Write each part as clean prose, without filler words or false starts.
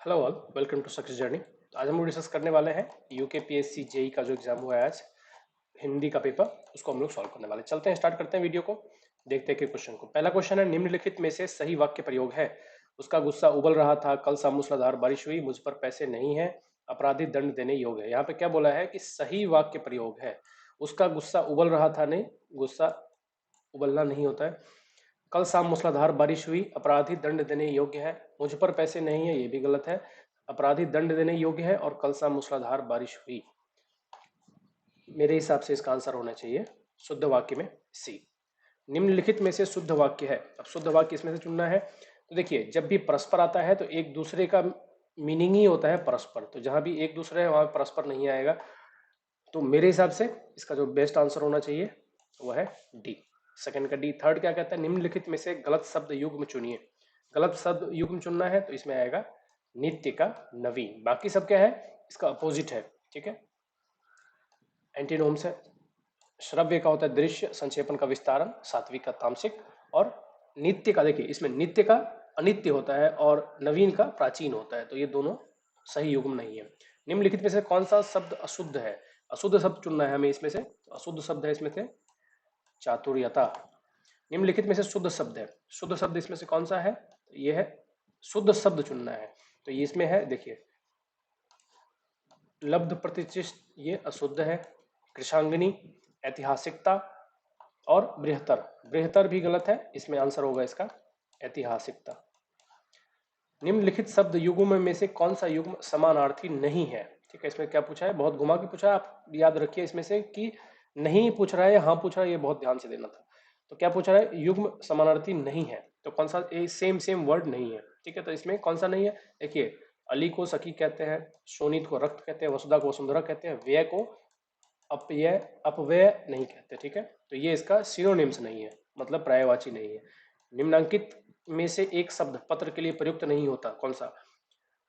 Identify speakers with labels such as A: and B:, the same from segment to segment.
A: Hello all, welcome to Success Journey. तो आज हम लोग डिस्कस करने वाले हैं यूकेपीएससी जेई का जो एग्जाम हुआ है आज, हिंदी का पेपर, उसको हम लोग सॉल्व करने वाले हैं। चलते हैं, स्टार्ट करते हैं वीडियो को, देखते हैं कि क्वेश्चन को। पहला क्वेश्चन है, निम्नलिखित में से सही वाक्य प्रयोग है। उसका गुस्सा उबल रहा था, कल सा मूसलाधार बारिश हुई, मुझ पर पैसे नहीं है, अपराधी दंड देने योग्य है। यहाँ पे क्या बोला है कि सही वाक्य प्रयोग है। उसका गुस्सा उबल रहा था, नहीं, गुस्सा उबलना नहीं होता है। कल शाम मूसलाधार बारिश हुई, अपराधी दंड देने योग्य है। मुझ पर पैसे नहीं है, ये भी गलत है। अपराधी दंड देने योग्य है और कल शाम मूसलाधार बारिश हुई। मेरे हिसाब से इसका आंसर होना चाहिए शुद्ध वाक्य में सी। निम्नलिखित में से शुद्ध वाक्य है। अब शुद्ध वाक्य इसमें से चुनना है। तो देखिए, जब भी परस्पर आता है तो एक दूसरे का मीनिंग ही होता है परस्पर, तो जहां भी एक दूसरे है वहां परस्पर नहीं आएगा। तो मेरे हिसाब से इसका जो बेस्ट आंसर होना चाहिए वह है डी, सेकंड का डी। थर्ड क्या कहता है, निम्नलिखित में से गलत शब्द युग्म चुनिए। गलत शब्द युग्म चुनना है तो इसमें आएगा नित्य का नवीन। बाकी सब क्या है, इसका अपोजिट है। ठीक है, एंटीनोम्स है। श्रव्य का होता है दृश्य, संक्षेपण का विस्तारन, सात्विक का तामसिक, और नित्य का, देखिए इसमें नित्य का अनित्य होता है और नवीन का प्राचीन होता है, तो ये दोनों सही युग्म नहीं है। निम्नलिखित में से कौन सा शब्द अशुद्ध है? अशुद्ध शब्द चुनना है हमें इसमें से। तो अशुद्ध शब्द है इसमें से चातुर्यता। निम्नलिखित में से शुद्ध शब्द है। शुद्ध शब्द इसमें से कौन सा है? तो ये है, शुद्ध शब्द चुनना है। तो ये इसमें है, देखिए, लब्ध प्रतिष्ठित, ये अशुद्ध है। कृषांगिनी, ऐतिहासिकता, और बृहत्तर। बृहत्तर भी गलत है, इसमें आंसर होगा इसका ऐतिहासिकता। निम्नलिखित शब्द युग्म में से कौन सा युग्म समानार्थी नहीं है? ठीक है, इसमें क्या पूछा है, बहुत घुमा के पूछा है, आप याद रखिए इसमें से कि नहीं पूछ रहा है या हाँ पूछ रहा है, ये बहुत ध्यान से देना था। तो क्या पूछ रहा है, युग्म समानार्थी नहीं है, तो कौन सा, सेम सेम वर्ड नहीं है। ठीक है, तो इसमें कौन सा नहीं है? देखिए, अली को सखी कहते हैं, शोनित को रक्त कहते हैं, वसुधा को वसुंधरा कहते हैं, व्यय को अपव्यय अपव्यय नहीं कहते। ठीक है, तो ये इसका सिनोनिम्स नहीं है, मतलब पर्यायवाची नहीं है। निम्नांकित में से एक शब्द पत्र के लिए प्रयुक्त नहीं होता, कौन सा?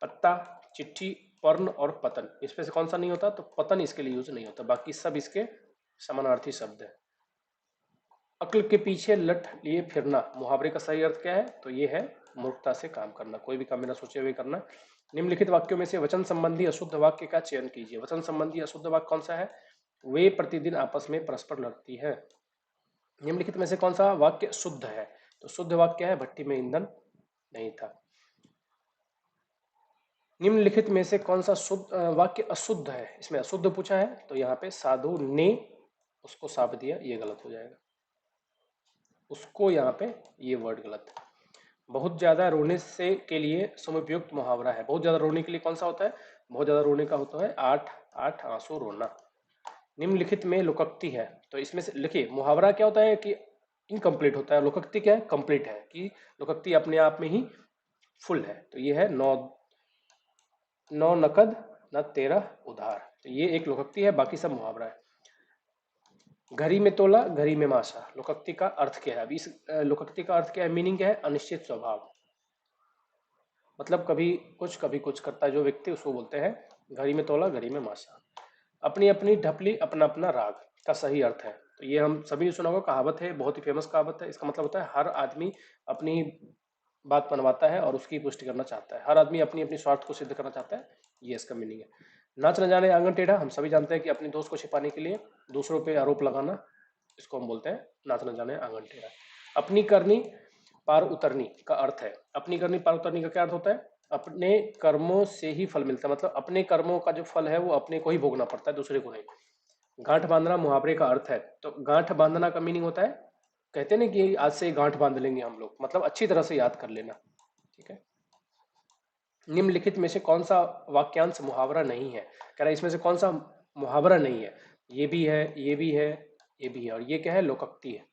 A: पत्ता, चिट्ठी, पर्ण और पतन। इसमें से कौन सा नहीं होता? तो पतन इसके लिए यूज नहीं होता, बाकी सब इसके समानार्थी शब्द है। अक्ल के पीछे लट लिए फिरना, मुहावरे का सही अर्थ क्या है? तो ये है मूर्खता से काम करना, कोई भी काम बिना सोचे हुए करना। निम्नलिखित वाक्यों में से वचन संबंधी अशुद्ध वाक्य का चयन कीजिए। वचन संबंधी अशुद्ध वाक्य कौन सा है? वे प्रतिदिन आपस में परस्पर लड़ती है। निम्नलिखित में से कौन सा वाक्य शुद्ध है? तो शुद्ध वाक्य है, भट्टी में ईंधन नहीं था। निम्नलिखित में से कौन सा शुद्ध वाक्य अशुद्ध है? इसमें अशुद्ध पूछा है, तो यहाँ पे साधु ने उसको साप दिया, ये गलत हो जाएगा। उसको यहाँ पे ये वर्ड गलत है। बहुत ज्यादा रोने से के लिए समुपयुक्त मुहावरा है। बहुत ज्यादा रोने के लिए कौन सा होता है? बहुत ज्यादा रोने का होता है आठ आठ आंसू रोना। निम्नलिखित में लोकोक्ति है, तो इसमें से लिखिए, मुहावरा क्या होता है कि इनकम्प्लीट होता है, लोकोक्ति क्या है? कंप्लीट है, कि लोकोक्ति अपने आप में ही फुल है। तो ये है नौ नौ नकद न 13 उधार, तो ये एक लोकोक्ति है, बाकी सब मुहावरा है। घड़ी में तोला, घड़ी में मासा, लोकोक्ति का अर्थ क्या है? अभी इस लोकोक्ति का अर्थ क्या है, मीनिंग क्या है? अनिश्चित स्वभाव, मतलब कभी कुछ करता है जो व्यक्ति, उसको बोलते हैं घड़ी में तोला, घड़ी में मासा। अपनी अपनी ढपली, अपना अपना राग का सही अर्थ है। तो ये हम सभी ने सुना होगा, कहावत है, बहुत ही फेमस कहावत है। इसका मतलब होता है हर आदमी अपनी बात मनवाता है और उसकी पुष्टि करना चाहता है। हर आदमी अपनी अपनी स्वार्थ को सिद्ध करना चाहता है, ये इसका मीनिंग है। नाच न जाने आंगन टेढ़ा, हम सभी जानते हैं कि अपने दोस्त को छिपाने के लिए दूसरों पे आरोप लगाना, इसको हम बोलते हैं नाच न जाने आंगन टेढ़ा। अपनी करनी पार उतरनी का अर्थ है, अपनी करनी पार उतरनी का क्या अर्थ होता है? अपने कर्मों से ही फल मिलता है, मतलब अपने कर्मों का जो फल है वो अपने को ही भोगना पड़ता है, दूसरे को नहीं। गांठ बांधना मुहावरे का अर्थ है, तो गांठ बांधना का मीनिंग होता है, कहते हैं ना कि आज से गांठ बांध लेंगे हम लोग, मतलब अच्छी तरह से याद कर लेना। ठीक है, निम्नलिखित में से कौन सा वाक्यांश मुहावरा नहीं है? कह रहा है इसमें से कौन सा मुहावरा नहीं है? ये भी है, ये भी है, ये भी है, और ये क्या है? लोकोक्ति है।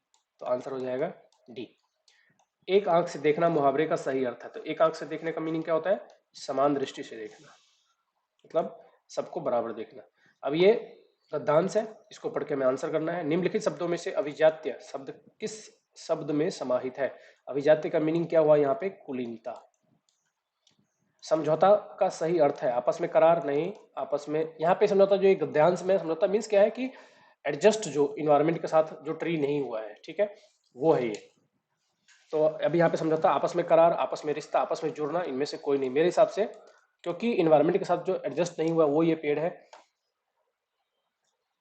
A: तो आंसर हो जाएगा डी। एक आंख से देखना मुहावरे का सही अर्थ है, तो एक आंख से देखने का मीनिंग क्या होता है? समान दृष्टि से देखना, मतलब सबको बराबर देखना। अब ये गद्यांश है, इसको पढ़ के हमें आंसर करना है। निम्नलिखित शब्दों में से अभिजात्य शब्द किस शब्द में समाहित है? अभिजात्य का मीनिंग क्या हुआ यहाँ पे? कुलीनता। समझौता का सही अर्थ है आपस में करार नहीं, आपस में, यहाँ पे समझौता जो एक गद्यांश में समझौता मीन्स क्या है कि एडजस्ट, जो इन्वायरमेंट के साथ जो ट्री नहीं हुआ है, ठीक है, वो है ये। तो अभी यहाँ पे समझौता आपस में करार, आपस में रिश्ता, आपस में जुड़ना, इनमें से कोई नहीं मेरे हिसाब से। क्योंकि इन्वायरमेंट के साथ जो एडजस्ट नहीं हुआ वो ये पेड़ है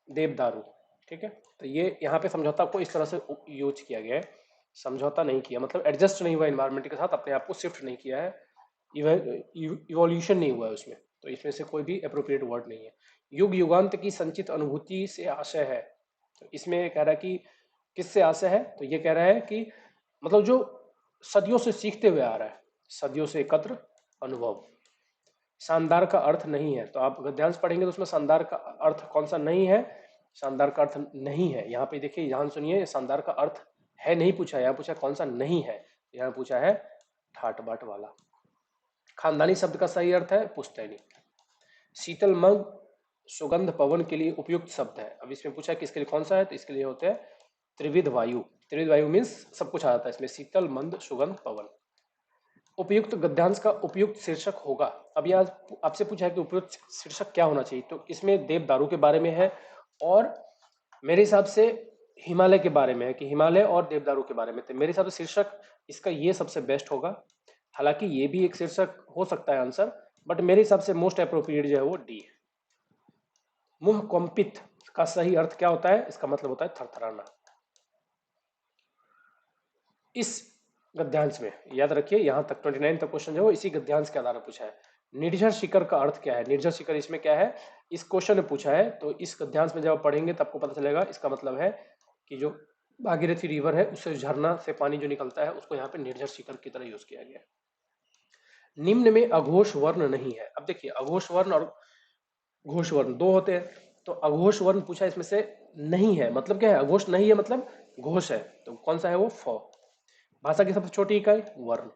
A: देवदारू। ठीक है, तो ये यहाँ पे समझौता को इस तरह से यूज किया गया है, समझौता नहीं किया मतलब एडजस्ट नहीं हुआ इन्वायरमेंट के साथ, अपने आप को शिफ्ट नहीं किया है, इवोल्यूशन नहीं हुआ है उसमें, तो इसमें से कोई भी अप्रोप्रिएट वर्ड नहीं है। युग युगांत की संचित अनुभूति से आशय है, तो इसमें कह रहा है कि किससे आशय है, तो ये कह रहा है कि मतलब जो सदियों से सीखते हुए आ रहा है, सदियों से एकत्र अनुभव। शानदार का अर्थ नहीं है, तो आप गद्यांश पढ़ेंगे तो उसमें शानदार का अर्थ कौन सा नहीं है, शानदार का अर्थ नहीं है। यहाँ पे देखिए, ध्यान सुनिए, शानदार का अर्थ है नहीं पूछा, यहाँ पूछा कौन सा नहीं है, यहाँ पूछा है ठाट बाट वाला। खानदानी शब्द का सही अर्थ है पुश्तैनी। शीतल मग सुगंध पवन के लिए उपयुक्त शब्द है। अब इसमें पूछा है किसके लिए कौन सा है, तो इसके लिए होते हैं त्रिविध वायु। त्रिविध वायु मीन्स सब कुछ आ जाता है इसमें, शीतल मंद सुगंध पवन। उपयुक्त गद्यांश का उपयुक्त शीर्षक होगा। अब यह आपसे पूछा है कि उपयुक्त शीर्षक क्या होना चाहिए, तो इसमें देवदारू के बारे में है और मेरे हिसाब से हिमालय के बारे में है, कि हिमालय और देवदारू के बारे में, तो मेरे हिसाब से शीर्षक इसका ये सबसे बेस्ट होगा। हालांकि ये भी एक शीर्षक हो सकता है आंसर, बट मेरे हिसाब से मोस्ट अप्रोप्रिएट जो है वो डी है। मुह कंपित का सही अर्थ क्या होता है, इसका मतलब होता है थरथराना। इस गद्यांश में याद रखिए, यहां तक 29 तक क्वेश्चन जो है इसी गद्यांश के आधार पर पूछा है। निर्झर शिखर का अर्थ क्या है, निर्झर शिखर इसमें क्या है, इस क्वेश्चन में पूछा है, तो इस गद्यांश में जब आप पढ़ेंगे तो आपको पता चलेगा। इसका मतलब है कि जो भागीरथी रिवर है उससे झरना से पानी जो निकलता है उसको यहाँ पे निर्झर शिखर की तरह यूज किया गया है। निम्न में अघोष वर्ण नहीं है। अब देखिए, अघोष वर्ण और घोष वर्ण दो होते हैं, तो अघोष वर्ण पूछा इसमें से नहीं है, मतलब क्या है, अघोष नहीं है मतलब घोष है, तो कौन सा है वो, फ। भाषा की सबसे छोटी इकाई वर्ण।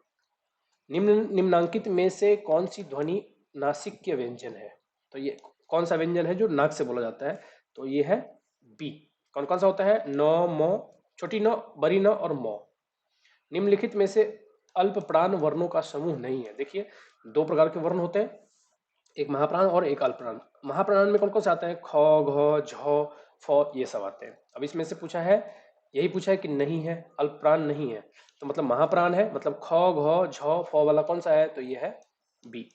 A: निम्नांकित में से कौन सी ध्वनि नासिक्य व्यंजन है, तो ये कौन सा व्यंजन है जो नाक से बोला जाता है, तो ये है बी। कौन कौन सा होता है, न, म, छोटी न, बड़ी न और मौ। निम्नलिखित में से अल्प प्राण वर्णों का समूह नहीं है। देखिए, दो प्रकार के वर्ण होते हैं, एक महाप्राण और एक अल्पप्राण। महाप्राण में कौन कौन से आते हैं, ख, घ, झ, फ, ये सब आते हैं। अब इसमें से पूछा है, यही पूछा है कि नहीं है, अल्पप्राण नहीं है, तो मतलब महाप्राण है, मतलब ख, घ, झ, फ वाला कौन सा है, तो ये है बी,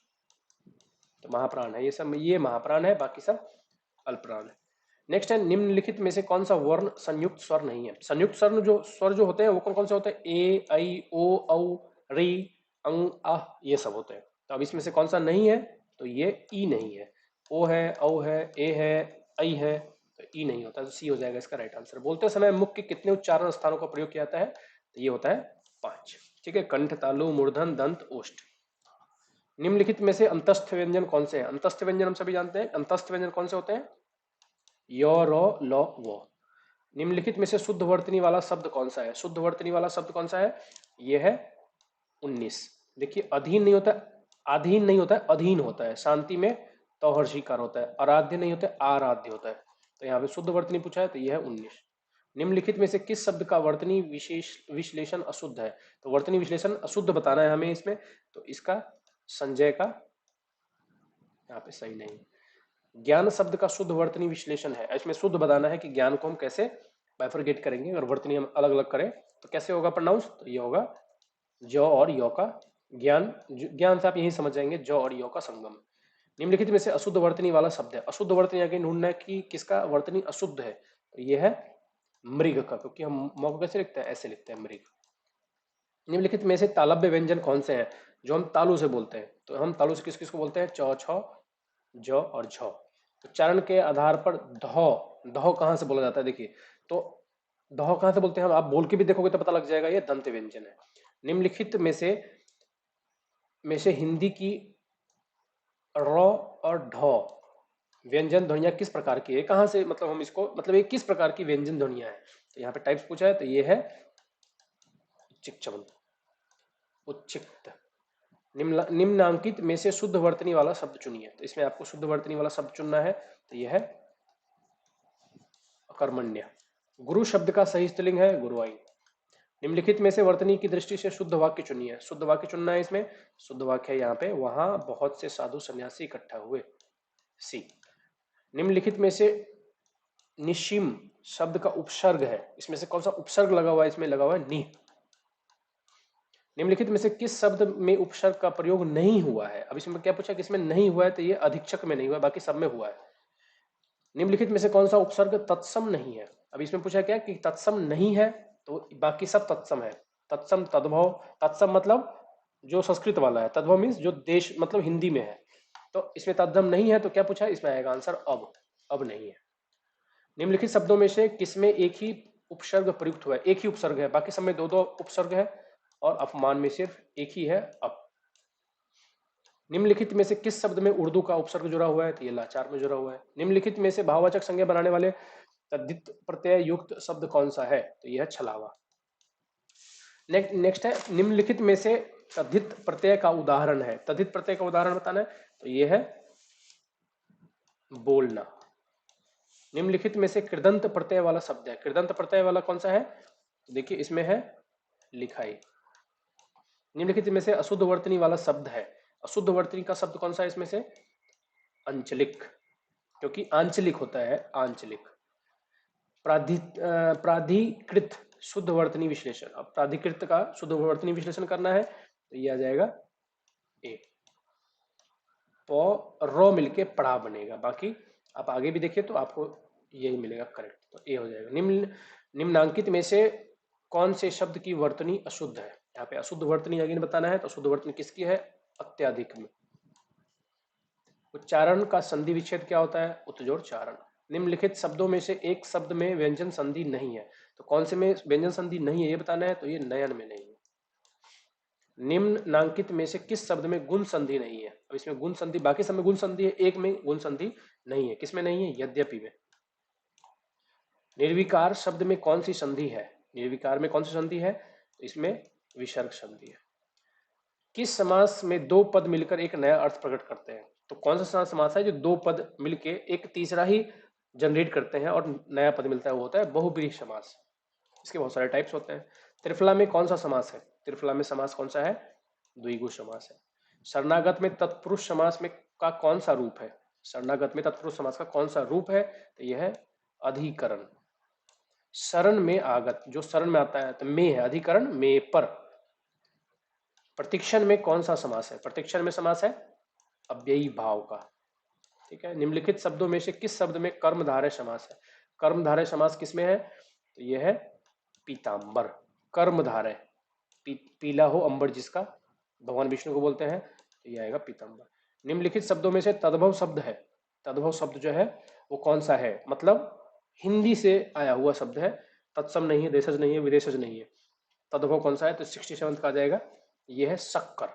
A: तो महाप्राण है ये सब, ये महाप्राण है, बाकी सब अल्पप्राण है। नेक्स्ट है, निम्नलिखित में से कौन सा वर्ण संयुक्त स्वर नहीं है। संयुक्त स्वर जो होते हैं वो कौन कौन से होते हैं, ए, ऐ, ओ, औ, री, अंग, आह, ये सब होते हैं। तो अब इसमें से कौन सा नहीं है, तो ये ई नहीं है। ओ है, औ है, ए है, ऐ है, तो ई नहीं होता, तो सी हो जाएगा इसका राइट आंसर। बोलते समय मुख के कितने उच्चारण स्थानों का प्रयोग किया जाता है, तो ये होता है 5। ठीक है, कंठ, तालु, मूर्धन, दंत, ओष्ठ। निम्नलिखित में से अंतस्थ व्यंजन कौन से हैं, अंतस्थ व्यंजन हम सभी जानते हैं, अंतस्थ व्यंजन कौन से होते हैं, य, र, ल, व। निम्नलिखित में से शुद्ध वर्तनी वाला शब्द कौन सा है, शुद्ध वर्तनी वाला शब्द कौन सा है, यह है 19। देखिए, अधीन नहीं होता, अधीन नहीं होता है, अधीन होता है, शांति में तौहर्षिकार होता है, आराध्य नहीं होता है, आराध्य होता है, तो यहाँ पे शुद्ध वर्तनी पूछा है, तो यह है 19। निम्नलिखित में से किस शब्द का वर्तनी विशेष विश्लेषण अशुद्ध है, तो वर्तनी विश्लेषण अशुद्ध बताना है हमें इसमें, तो इसका संजय का यहाँ पे सही नहीं। ज्ञान शब्द का शुद्ध वर्तनी विश्लेषण है, इसमें शुद्ध बताना है कि ज्ञान को हम कैसे बाइफरगेट करेंगे, अगर वर्तनी हम अलग अलग करें तो कैसे होगा प्रोनाउंस, तो ये होगा ज और य का ज्ञान, ज्ञान से आप यही समझ जाएंगे, ज और य का संगम। निम्नलिखित में से अशुद्ध वर्तनी वाला शब्द है, अशुद्ध वर्तनी आगे ढूंढना है कि किसका वर्तनी अशुद्ध है, तो ये है मृग का, क्योंकि हम म को कैसे लिखते हैं, ऐसे लिखते हैं मृग। निम्नलिखित में से तालव्य व्यंजन कौन से हैं जो हम तालु से बोलते हैं, तो हम तालु से किस किस को बोलते हैं, च, छ, ज और झ। उच्चारण के आधार पर ध, ध कहां से बोला जाता है, देखिए, तो ध कहां से बोलते हैं हम, आप बोल के भी देखोगे तो पता लग जाएगा, ये दंत व्यंजन है। निम्नलिखित में से हिंदी की र और ढ व्यंजन ध्वनिया किस प्रकार की है, कहां से, मतलब हम इसको, मतलब ये किस प्रकार की व्यंजन ध्वनिया है, तो यहाँ पे टाइप्स पूछा है, तो ये है चिक्चवन, उच्चिक्त। निम्नांकित में से शुद्ध वर्तनी वाला शब्द चुनिए, तो इसमें आपको शुद्ध वर्तनी वाला शब्द चुनना है, तो यह है अकर्मण्य। गुरु शब्द का सही स्त्रीलिंग है गुरुआइन। निम्नलिखित में से वर्तनी की दृष्टि से शुद्ध वाक्य चुनिए, शुद्ध वाक्य चुनना है इसमें, शुद्ध वाक्य है यहाँ पे, वहां बहुत से साधु सन्यासी इकट्ठा हुए, सी। निम्नलिखित में से निशिम शब्द का उपसर्ग है, इसमें से कौन सा उपसर्ग लगा हुआ है, इसमें लगा हुआ है नि। निम्नलिखित में से किस शब्द में उपसर्ग का प्रयोग नहीं हुआ है? अब इसमें क्या पूछा, किसमें नहीं हुआ है, तो ये अधिक्षक में नहीं हुआ, बाकी सब में हुआ है। निम्नलिखित में से कौन सा उपसर्ग तत्सम नहीं है? अब इसमें पूछा क्या कि तत्सम नहीं है, तो बाकी सब तत्सम है। तत्सम, तद्भव, तत्सम मतलब जो संस्कृत वाला है, तद्भव मीन्स जो देश मतलब हिंदी में है। तो इसमें तद्भव नहीं है, तो क्या पूछा है, इसमें आएगा आंसर अब नहीं है। निम्नलिखित शब्दों में से किसमें एक ही उपसर्ग प्रयुक्त हुआ है? एक ही उपसर्ग है, बाकी सब में दो दो उपसर्ग है, और अपमान में सिर्फ एक ही है अप। निम्नलिखित में से किस शब्द में उर्दू का उपसर्ग जुड़ा हुआ है? तो ये लाचार में जुड़ा हुआ है। निम्नलिखित में से भाववाचक संज्ञा बनाने वाले तद्धित प्रत्यय युक्त शब्द कौन सा है? तो यह है छलावा। नेक्स्ट है, निम्नलिखित में से तद्धित प्रत्यय का उदाहरण है। तद्धित प्रत्यय का उदाहरण बताना है, तो यह है बोलना। निम्नलिखित में से कृदंत प्रत्यय वाला शब्द है। कृदंत प्रत्यय वाला कौन सा है? तो देखिए इसमें है लिखाई। निम्नलिखित में से अशुद्ध वर्तनी वाला शब्द है। अशुद्ध वर्तनी का शब्द कौन सा है इसमें से? अंचलिक, क्योंकि आंचलिक होता है, आंचलिक। प्राधिकृत शुद्ध वर्तनी विश्लेषण। अब प्राधिकृत का शुद्ध वर्तनी विश्लेषण करना है, तो ये आ जाएगा ए। प र मिलके पड़ा बनेगा, बाकी आप आगे भी देखिए तो आपको यही मिलेगा करेक्ट, तो ए हो जाएगा। निम्नांकित में से कौन से शब्द की वर्तनी अशुद्ध है? यहाँ पे अशुद्ध वर्तनी अगेन बताना है, तो अशुद्ध वर्तनी किसकी है? अत्याधिक में। उच्चारण का संधि विच्छेद क्या होता है? उत्जोड़ चारण। निम्नलिखित शब्दों में से एक शब्द में व्यंजन संधि नहीं है, तो कौन से में व्यंजन संधि नहीं है ये बताना है, तो ये नयन में नहीं है। निम्नांकित में से किस शब्द में गुण संधि नहीं है? अब इसमें गुण संधि, बाकी सब में गुण संधि है, एक में गुण संधि नहीं है। किसमें नहीं है? यद्यपि में। निर्विकार शब्द में कौन सी संधि है? निर्विकार में कौन सी संधि है? तो इसमें विसर्ग संधि है। किस समास में दो पद मिलकर एक नया अर्थ प्रकट करते हैं? तो कौन सा समास है जो दो पद मिलके एक तीसरा ही जनरेट करते हैं और नया पद मिलता है? वो होता है बहुब्रीहि समास। इसके बहुत सारे टाइप्स होते हैं। त्रिफला में कौन सा समास है? त्रिफला में समास कौन सा है? द्विगु समास है। शरणागत में तत्पुरुष समास में का कौन सा रूप है? शरणागत में तत्पुरुष समास का कौन सा रूप है? तो यह है अधिकरण। शरण में आगत, जो शरण में आता है, तो में है, अधिकरण में पर। प्रतिक्षण में कौन सा समास है? प्रतिक्षण में समास है अव्ययी भाव का। ठीक है। निम्नलिखित शब्दों में से किस शब्द में कर्मधारय समास है? कर्मधारय समास किसमें है? तो यह है पीतांबर। कर्मधारय, पीला हो अंबर जिसका, भगवान विष्णु को बोलते हैं, तो यह आएगा पीतांबर। निम्नलिखित शब्दों में से तद्भव शब्द है। तद्भव शब्द जो है वो कौन सा है? मतलब हिंदी से आया हुआ शब्द है। तत्सम नहीं है, देशज नहीं है, विदेशज नहीं है। तद्भव कौन सा है? तो 67 का आ जाएगा, यह है शक्कर।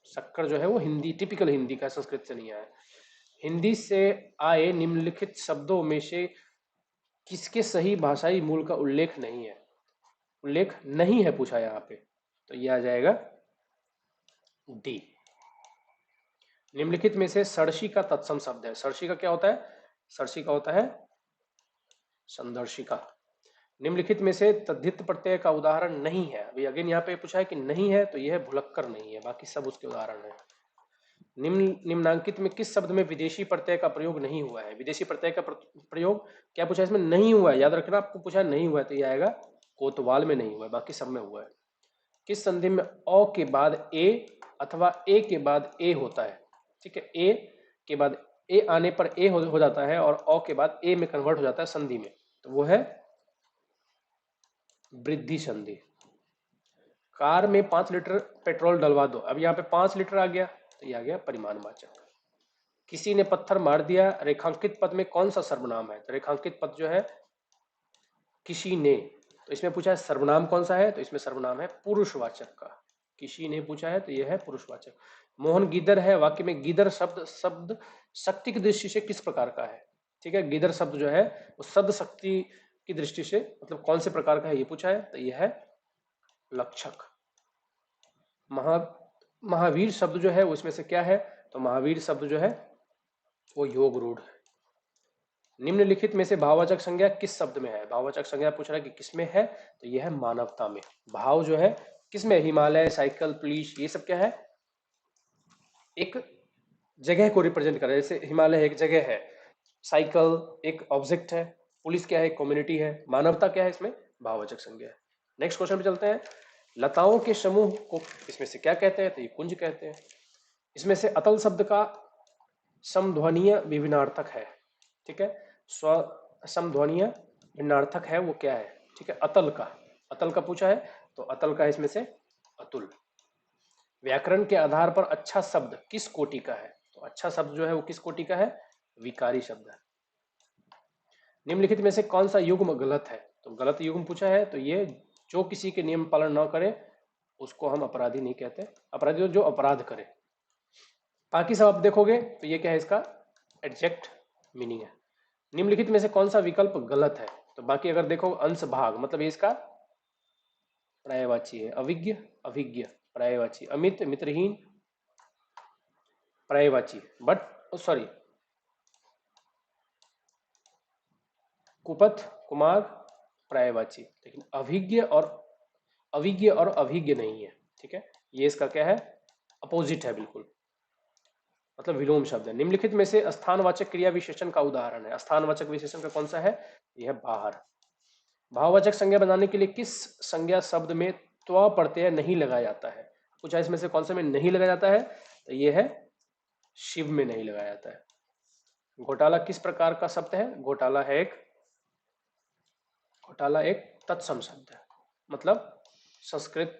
A: शक्कर जो है वो हिंदी, टिपिकल हिंदी का, संस्कृत से नहीं आया। हिंदी से आए निम्नलिखित शब्दों में से किसके सही भाषाई मूल का उल्लेख नहीं है? उल्लेख नहीं है पूछा यहाँ पे, तो यह आ जाएगा डी। निम्नलिखित में से सरसी का तत्सम शब्द है। सरसी का क्या होता है? सरसी का होता है संदर्शिका। निम्नलिखित में से तद्धित प्रत्यय का उदाहरण नहीं है। अभी अगेन यहाँ पे पूछा है कि नहीं है, तो यह भुलक्कर नहीं है, बाकी सब उसके उदाहरण है। निम्नांकित में किस शब्द में विदेशी प्रत्यय का प्रयोग नहीं हुआ है? विदेशी प्रत्यय का प्रयोग क्या पूछा है? इसमें नहीं हुआ है, याद रखना, आपको पूछा नहीं हुआ है, तो ये आएगा कोतवाल में नहीं हुआ है, बाकी सब में हुआ है। किस संधि में अ के बाद ए अथवा ए के बाद ए होता है? ठीक है, ए के बाद ए आने पर ए हो जाता है, और अ के बाद ए में कन्वर्ट हो जाता है संधि में, तो वो है वृद्धि संधि। कार में 5 लीटर पेट्रोल डलवा दो। अब यहाँ पे 5 लीटर आ गया, तो ये आ गया परिमाणवाचक। किसी ने पत्थर मार दिया, रेखांकित पद में कौन सा सर्वनाम है? तो रेखांकित पद जो है किसी ने, तो इसमें पूछा है सर्वनाम कौन सा है? तो इसमें सर्वनाम है पुरुषवाचक का। किसी ने पूछा है, तो यह है पुरुषवाचक। मोहन गीदड़ है, वाक्य में गीदड़ शब्द शब्द शक्ति की दृष्टि से किस प्रकार का है? ठीक है, गीदड़ शब्द जो है वो शब्द शक्ति की दृष्टि से मतलब कौन से प्रकार का है ये पूछा है, तो यह है लक्षक। महावीर शब्द जो है उसमें से क्या है? तो महावीर शब्द जो है वो योग रूढ़ है। निम्नलिखित में से भाववाचक संज्ञा किस शब्द में है? भाववाचक संज्ञा पूछ रहा है कि किसमें है, तो यह है मानवता में। भाव जो है किसमें? हिमालय, साइकिल, पुलिस, ये सब क्या है? एक जगह को रिप्रेजेंट कर रहा है। जैसे हिमालय एक जगह है, साइकिल एक ऑब्जेक्ट है, पुलिस क्या है? कम्युनिटी है, मानवता क्या है? इसमें भाववाचक संज्ञा है। नेक्स्ट क्वेश्चन पे चलते हैं। लताओं के समूह को इसमें से क्या कहते हैं, तो ये कुंज कहते हैं। इसमें से अतल शब्द का समध्वनीय विभिन्नार्थक है, ठीक है, स्व समध्वनीय भिन्नार्थक है, वो क्या है, ठीक है, अतल का, अतल का पूछा है, तो अतल का है इसमें से अतुल। व्याकरण के आधार पर अच्छा शब्द किस कोटि का है, तो अच्छा शब्द जो है वो किस कोटि का है, विकारी शब्द है। निम्नलिखित में से कौन सा युग्म गलत है, तो गलत युग्म पूछा है, तो ये जो किसी के नियम पालन न करे उसको हम अपराधी नहीं कहते, अपराधी जो अपराध करे। बाकी सब आप देखोगे तो ये क्या है, इसका एग्जैक्ट मीनिंग है। निम्नलिखित में से कौन सा विकल्प गलत है, तो बाकी अगर देखो अंश भाग मतलब ये इसका पर्यायवाची है, अविज्ञ अभिज्ञ पर्यायवाची, अमित मित्रहीन पर्यायवाची, बट सॉरी कुपथ कुमार पर्यायवाची, लेकिन अविज्ञ और अभिज्ञ नहीं है, ठीक है, ये इसका क्या है, अपोजिट है बिल्कुल, मतलब विलोम शब्द है। निम्नलिखित में से स्थानवाचक क्रिया विशेषण का उदाहरण है, स्थानवाचक विशेषण का कौन सा है, यह बाहर। भाववाचक संज्ञा बनाने के लिए किस संज्ञा शब्द में त्व प्रत्यय नहीं लगाया जाता है, पूछा इसमें से कौन सा में नहीं लगाया जाता है, तो यह है शिव में नहीं लगाया जाता है। घोटाला किस प्रकार का शब्द है, घोटाला एक तत्सम शब्द है, मतलब संस्कृत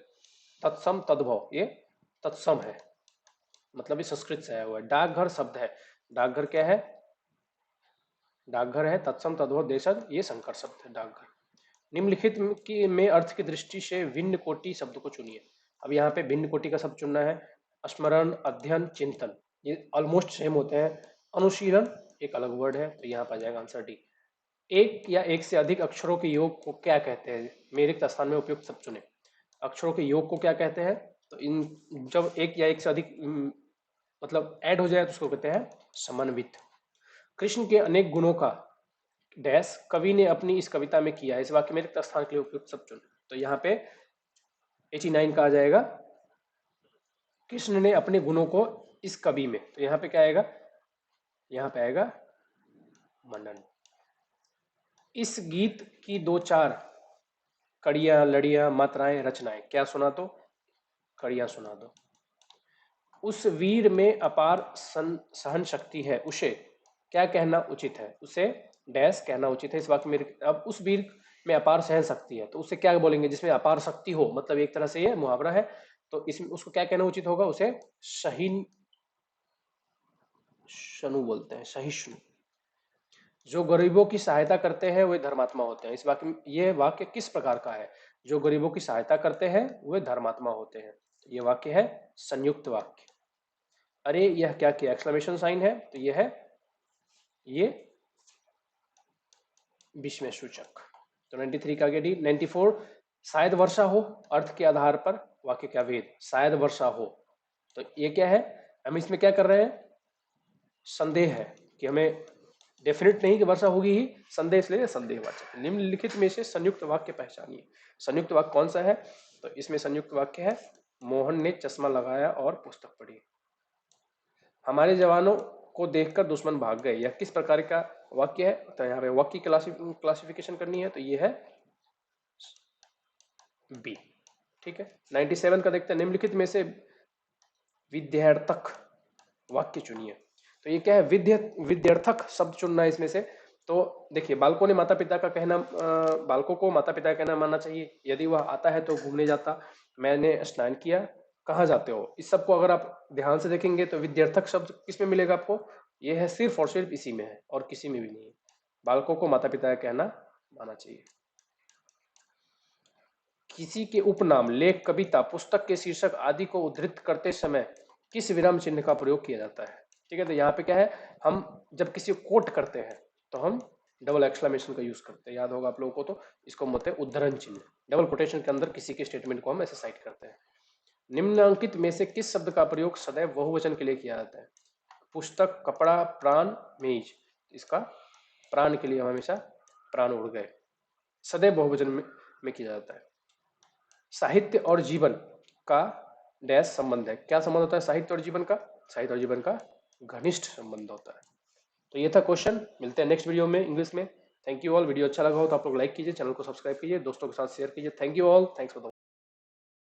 A: तत्सम तद्भव, ये तत्सम है, मतलब ये संस्कृत से आया हुआ है। डाकघर शब्द है, डाकघर क्या है, डाकघर है, तत्सम तद्भव देशज, ये संकर शब्द है डाकघर। निम्नलिखित की में अर्थ की दृष्टि से भिन्न कोटि शब्द को चुनिए। अब यहाँ पे भिन्न कोटि का शब्द चुनना है, स्मरण अध्ययन चिंतन, ये ऑलमोस्ट सेम होते हैं। अनुशीलन एक अलग वर्ड है, तो यहाँ पर आ जाएगा आंसर डी। एक या एक से अधिक अक्षरों के योग को क्या कहते हैं, मेरे रिक्त स्थान में उपयुक्त शब्द चुने। अक्षरों के योग को क्या कहते हैं, तो इन जब एक या एक से अधिक मतलब ऐड हो जाए तो उसको कहते हैं समन्वित। कृष्ण के अनेक गुणों का डैश कवि ने अपनी इस कविता में किया है, इस वाक्य में रिक्त स्थान के लिए उपयुक्त शब्द चुने। तो यहाँ पे 89 का आ जाएगा, कृष्ण ने अपने गुणों को इस कवि में, तो यहाँ पे क्या आएगा, यहाँ पे आएगा मनन। इस गीत की दो चार कड़ियां लड़ियां मात्राएं रचनाएं, क्या सुना दो, कड़ियां सुना दो। उस वीर में अपार सहन शक्ति है, उसे क्या कहना उचित है, उसे डैश कहना उचित है, इस वाक्य में। अब उस वीर में अपार सहन शक्ति है, तो उसे क्या बोलेंगे, जिसमें अपार शक्ति हो, मतलब एक तरह से ये मुहावरा है, तो इसमें उसको क्या कहना उचित होगा, उसे सहिष्णु बोलते हैं, सहिष्णु। जो गरीबों की सहायता करते हैं वे धर्मात्मा होते हैं, इस वाक्य में ये वाक्य किस प्रकार का है, जो गरीबों की सहायता करते हैं वे धर्मात्मा होते हैं, ये वाक्य है संयुक्त वाक्य। अरे यह क्या किया, एक्सक्लेमेशन साइन है, तो यह है ये विस्मय सूचक। तो 93 का आगे डी। 94 शायद वर्षा हो, अर्थ के आधार पर वाक्य क्या भेद, शायद वर्षा हो, तो ये क्या है, हम इसमें क्या कर रहे हैं, संदेह है कि हमें डेफिनेट नहीं कि वर्षा होगी ही, संदेह, इसलिए संदेहवाचक। निम्नलिखित में से संयुक्त वाक्य पहचानिए। संयुक्त वाक्य कौन सा है, तो इसमें संयुक्त वाक्य है मोहन ने चश्मा लगाया और पुस्तक पढ़ी। हमारे जवानों को देखकर दुश्मन भाग गए, यह किस प्रकार का वाक्य है, तो यहाँ पे वाक्य क्लासिफिकेशन करनी है, तो ये है बी, ठीक है। 97 का देखते हैं, निम्नलिखित में से विद्यार्थक वाक्य चुनिए। तो ये क्या है, विद्यार्थक शब्द चुनना है इसमें से। तो देखिए, बालकों ने माता पिता का कहना, बालकों को माता पिता का कहना मानना चाहिए, यदि वह आता है तो घूमने जाता, मैंने स्नान किया, कहाँ जाते हो, इस सब को अगर आप ध्यान से देखेंगे तो विद्यार्थक शब्द किस में मिलेगा आपको, यह है सिर्फ और सिर्फ इसी में है और किसी में भी नहीं है। बालकों को माता पिता का कहना मानना चाहिए। किसी के उपनाम, लेख, कविता, पुस्तक के शीर्षक आदि को उद्धृत करते समय किस विराम चिन्ह का प्रयोग किया जाता है, ठीक है। तो यहाँ पे क्या है, हम जब किसी को कोट करते हैं तो हम डबल एक्सक्लेमेशन का यूज करते हैं, याद होगा आप लोगों को, तो इसको बोलते हैं उद्धरण चिन्ह। डबल कोटेशन के अंदर किसी के स्टेटमेंट को हम ऐसे साइट करते हैं। निम्नलिखित में से किस शब्द का प्रयोग सदैव बहुवचन के लिए किया जाता है, पुस्तक, कपड़ा, प्राण, मेज, इसका प्राण के लिए हम हमेशा प्राण उड़ गए, सदैव बहुवचन में किया जाता है। साहित्य और जीवन का डैश संबंध है, क्या संबंध होता है साहित्य और जीवन का, साहित्य और जीवन का घनिष्ठ संबंध होता है। तो ये था क्वेश्चन, मिलते हैं नेक्स्ट वीडियो में इंग्लिश में। थैंक यू ऑल, वीडियो अच्छा लगा हो तो आप लोग लाइक कीजिए, चैनल को सब्सक्राइब कीजिए, दोस्तों के साथ शेयर कीजिए। Thank you all, thanks for the